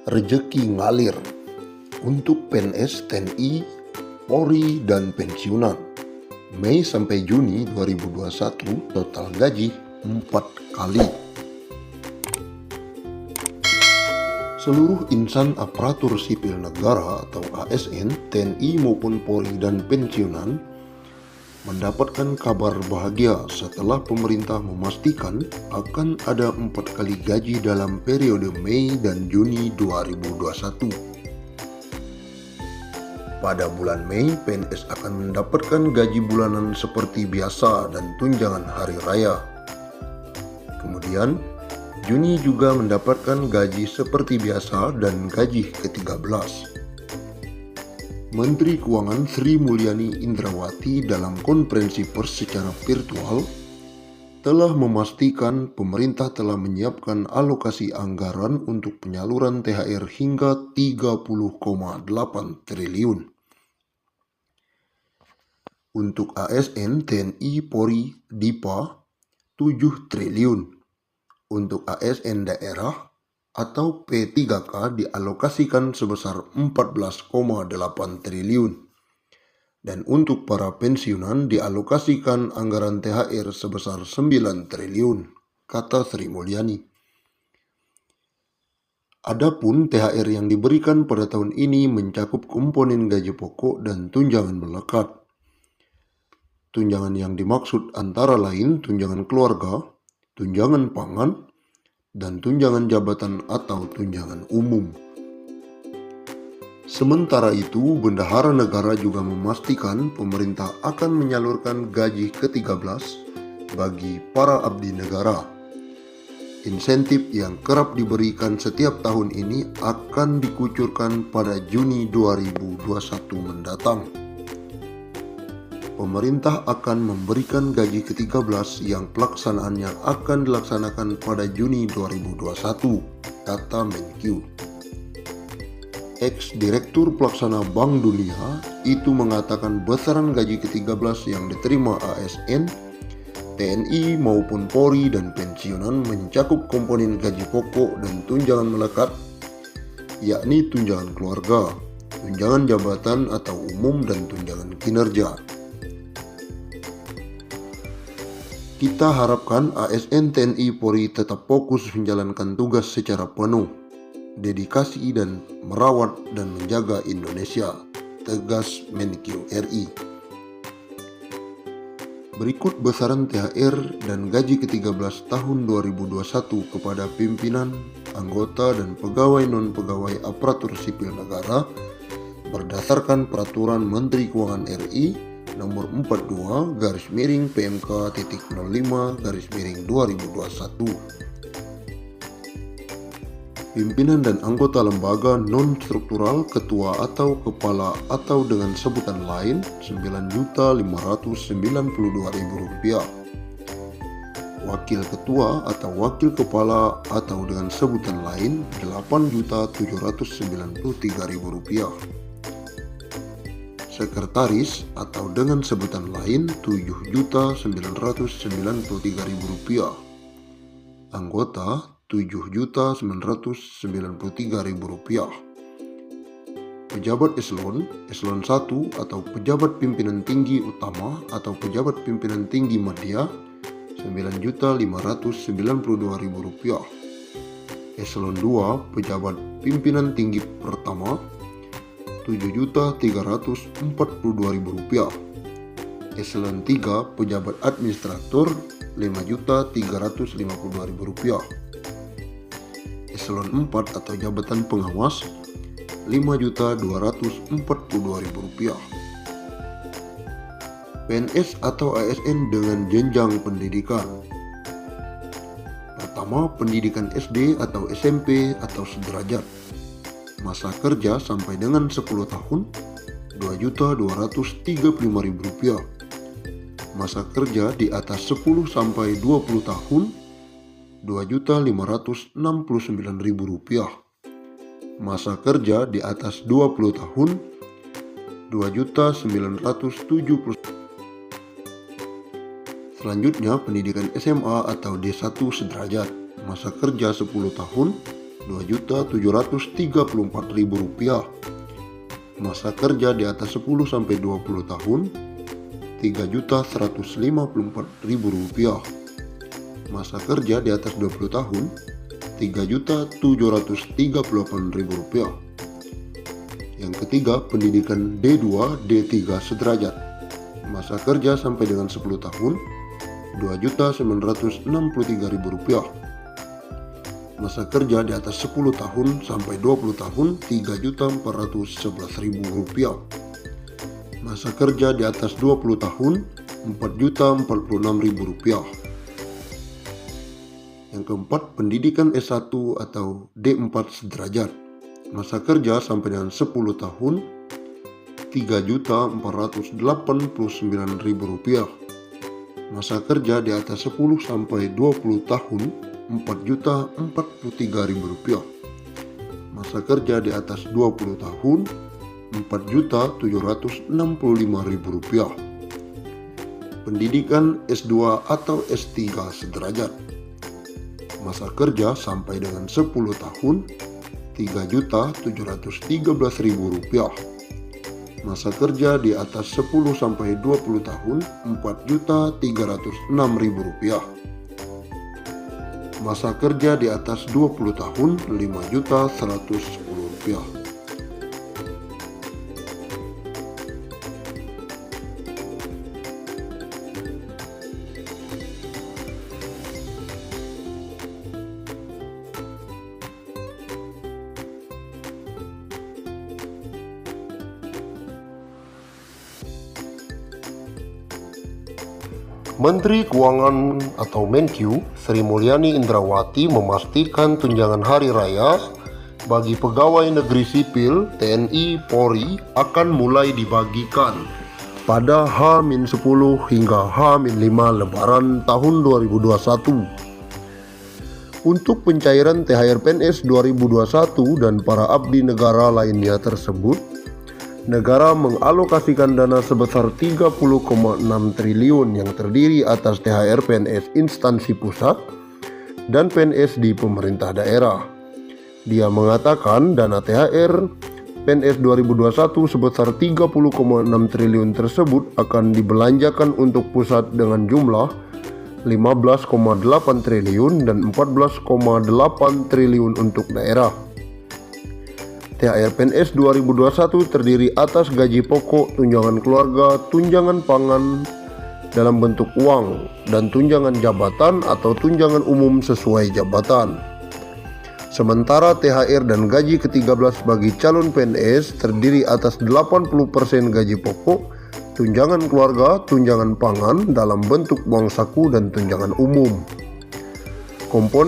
Rezeki ngalir untuk PNS, TNI, Polri, dan pensiunan. Mei sampai Juni 2021 total gaji 4 kali. Seluruh insan aparatur sipil negara atau ASN, TNI maupun Polri dan pensiunan mendapatkan kabar bahagia setelah pemerintah memastikan akan ada 4 kali gaji dalam periode Mei dan Juni 2021. Pada bulan Mei, PNS akan mendapatkan gaji bulanan seperti biasa dan tunjangan hari raya. Kemudian, Juni juga mendapatkan gaji seperti biasa dan gaji ke-13. Menteri Keuangan Sri Mulyani Indrawati dalam konferensi pers secara virtual telah memastikan pemerintah telah menyiapkan alokasi anggaran untuk penyaluran THR hingga 30,8 triliun. Untuk ASN, TNI, Polri, DIPA 7 triliun. Untuk ASN daerah atau P3K dialokasikan sebesar 14,8 triliun. Dan untuk para pensiunan dialokasikan anggaran THR sebesar 9 triliun, kata Sri Mulyani. Adapun THR yang diberikan pada tahun ini mencakup komponen gaji pokok dan tunjangan melekat. Tunjangan yang dimaksud antara lain tunjangan keluarga, tunjangan pangan, dan tunjangan jabatan atau tunjangan umum. Sementara itu, Bendahara Negara juga memastikan pemerintah akan menyalurkan gaji ke-13 bagi para abdi negara. Insentif yang kerap diberikan setiap tahun ini akan dikucurkan pada Juni 2021 mendatang. Pemerintah akan memberikan gaji ke-13 yang pelaksanaannya akan dilaksanakan pada Juni 2021, kata Menkyu. Ex-Direktur Pelaksana Bank Dunia itu mengatakan besaran gaji ke-13 yang diterima ASN, TNI maupun Polri dan pensiunan mencakup komponen gaji pokok dan tunjangan melekat, yakni tunjangan keluarga, tunjangan jabatan atau umum dan tunjangan kinerja. Kita harapkan ASN, TNI, Polri tetap fokus menjalankan tugas secara penuh, dedikasi dan merawat dan menjaga Indonesia, tegas Menkyu RI. Berikut besaran THR dan gaji ke-13 tahun 2021 kepada pimpinan, anggota, dan pegawai non-pegawai aparatur sipil negara berdasarkan Peraturan Menteri Keuangan RI Nomor 42/PMK.05/2021. Pimpinan dan anggota lembaga non-struktural, ketua atau kepala atau dengan sebutan lain Rp9.592.000. Wakil ketua atau wakil kepala atau dengan sebutan lain Rp8.793.000. Sekretaris atau dengan sebutan lain Rp7.993.000. Anggota Rp7.993.000. Pejabat eselon 1 atau pejabat pimpinan tinggi utama atau pejabat pimpinan tinggi media Rp9.592.000. Eselon 2 pejabat pimpinan tinggi pertama Rp7.342.000. Eselon 3 pejabat administrator Rp5.352.000. Eselon 4 atau jabatan pengawas Rp5.242.000. PNS atau ASN dengan jenjang pendidikan. Pertama, pendidikan SD atau SMP atau sederajat. Masa kerja sampai dengan 10 tahun Rp2.235.000. Masa kerja di atas 10 sampai 20 tahun Rp2.569.000. Masa kerja di atas 20 tahun Rp2.970. Selanjutnya pendidikan SMA atau D1 sederajat. Masa kerja 10 tahun Rp2.734.000. Masa kerja di atas 10-20 tahun Rp3.154.000. Masa kerja di atas 20 tahun Rp3.738.000. Yang ketiga, pendidikan D2, D3 sederajat. Masa kerja sampai dengan 10 tahun Rp2.963.000. Masa kerja di atas 10 tahun sampai 20 tahun Rp3.411.000. Masa kerja di atas 20 tahun Rp4.046.000. Yang keempat, pendidikan S1 atau D4 sederajat. Masa kerja sampai dengan 10 tahun Rp3.489.000. Masa kerja di atas 10 sampai 20 tahun Rp4.043.000. Masa kerja di atas 20 tahun Rp4.765.000. Pendidikan S2 atau S3 sederajat. Masa kerja sampai dengan 10 tahun Rp3.713.000. Masa kerja di atas 10 sampai 20 tahun Rp4.306.000. Masa kerja di atas 20 tahun Rp5.110.000. Menteri Keuangan atau Menkyu Sri Mulyani Indrawati memastikan tunjangan hari raya bagi pegawai negeri sipil TNI Polri akan mulai dibagikan pada H-10 hingga H-5 Lebaran tahun 2021. Untuk pencairan THR PNS 2021 dan para abdi negara lainnya tersebut, negara mengalokasikan dana sebesar 30,6 triliun yang terdiri atas THR PNS instansi pusat dan PNS di pemerintah daerah. Dia mengatakan dana THR PNS 2021 sebesar 30,6 triliun tersebut akan dibelanjakan untuk pusat dengan jumlah 15,8 triliun dan 14,8 triliun untuk daerah. THR PNS 2021 terdiri atas gaji pokok, tunjangan keluarga, tunjangan pangan dalam bentuk uang, dan tunjangan jabatan atau tunjangan umum sesuai jabatan. Sementara THR dan gaji ke-13 bagi calon PNS terdiri atas 80% gaji pokok, tunjangan keluarga, tunjangan pangan dalam bentuk uang saku, dan tunjangan umum. Komponen